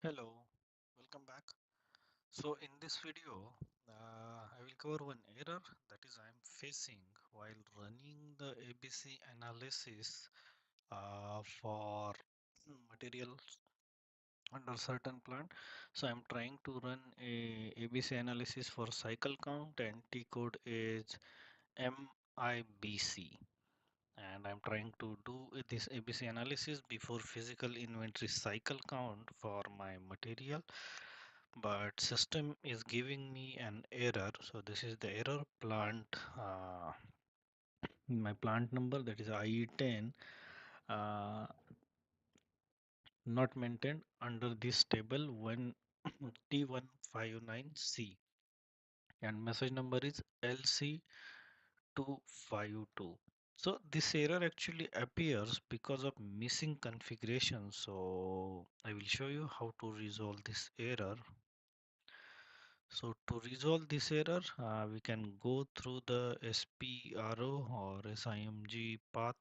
Hello, welcome back. So in this video, I will cover one error that is I am facing while running the ABC analysis for materials under certain plant. So I'm trying to run a ABC analysis for cycle count and T code is MIBC. And I'm trying to do this ABC analysis before physical inventory cycle count for my material, but system is giving me an error. So this is the error plant, my plant number, that is IE10, uh, not maintained under this table when T159C, and message number is LC252. So this error actually appears because of missing configuration. So I will show you how to resolve this error. So to resolve this error, we can go through the SPRO or SIMG path.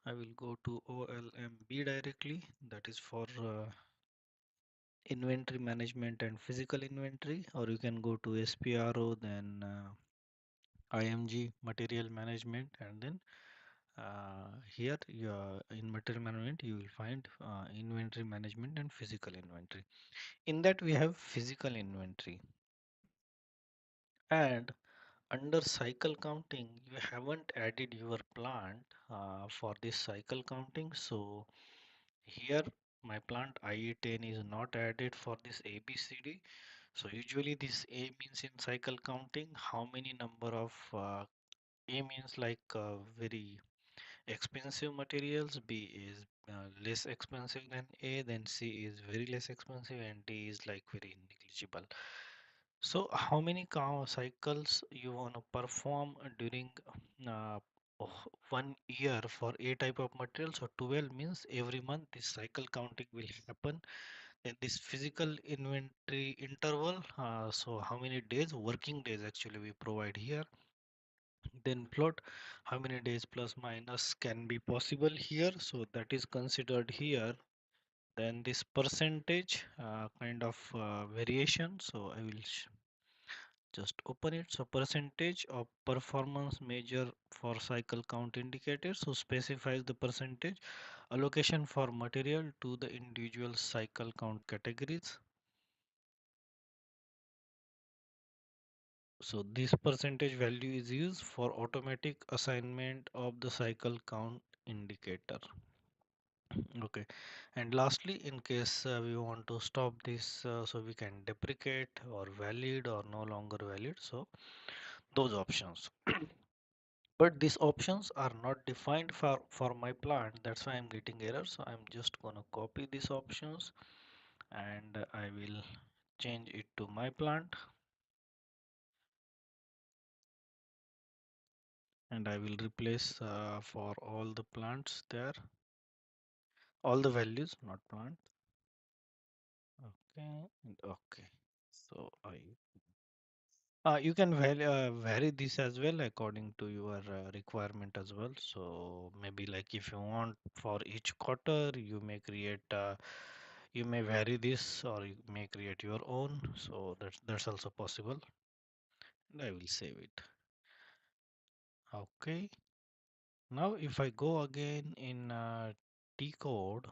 I will go to OLMB directly, that is for inventory management and physical inventory, or you can go to SPRO, then IMG material management, and then here in material management you will find inventory management and physical inventory. In that we have physical inventory, and under cycle counting you haven't added your plant for this cycle counting. So here my plant IE10 is not added for this ABCD. So usually this A means in cycle counting how many number of A means like very expensive materials, B is less expensive than A, then C is very less expensive, and D is like very negligible. So how many cycles you want to perform during uh, 1 year for A type of material? So 12 means every month this cycle counting will happen. Then this physical inventory interval, so how many days, working days actually we provide here. Then plot how many days plus minus can be possible here, so that is considered here. Then this percentage kind of variation, so I will just open it. So percentage of performance measure for cycle count indicator, so specifies the percentage allocation for material to the individual cycle count categories. So this percentage value is used for automatic assignment of the cycle count indicator. Okay, and lastly, in case we want to stop this, so we can deprecate or valid or no longer valid, so those options. But these options are not defined for my plant, that's why I'm getting error. So I'm just gonna copy these options, and I will change it to my plant, and I will replace for all the plants there, all the values, not plant. Okay, and okay. So I you can vary this as well according to your requirement as well. So maybe like if you want for each quarter, you may create, you may vary this, or you may create your own. So that's also possible. And I will save it. Okay. Now if I go again in T code,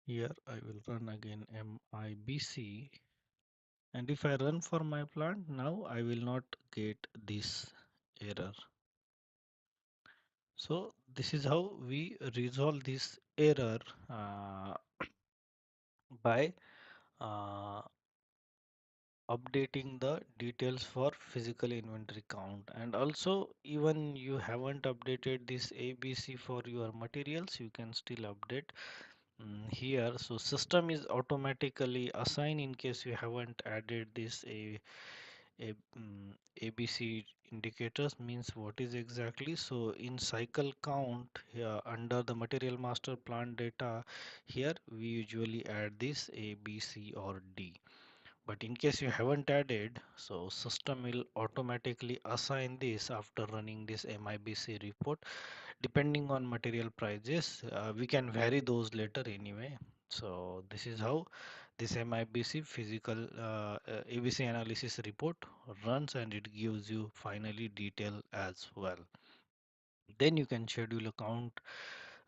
here I will run again MIBC. And if I run for my plant, now I will not get this error. So this is how we resolve this error uh, by uh, updating the details for physical inventory count. And also, even you haven't updated this ABC for your materials, you can still update here. So system is automatically assigned in case you haven't added this a ABC indicators means what is exactly. So in cycle count here under the material master plant data, here we usually add this A, B, C or D. But in case you haven't added, so system will automatically assign this after running this MIBC report. Depending on material prices, we can vary those later anyway. So this is how this MIBC physical ABC analysis report runs, and it gives you finally detail as well. Then you can schedule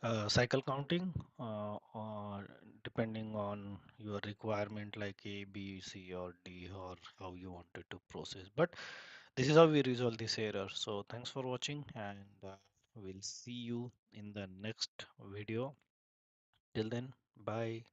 a cycle counting, or depending on your requirement like A, B, C, or D, or how you wanted to process. But this is how we resolve this error. So thanks for watching, and we'll see you in the next video. Till then, bye.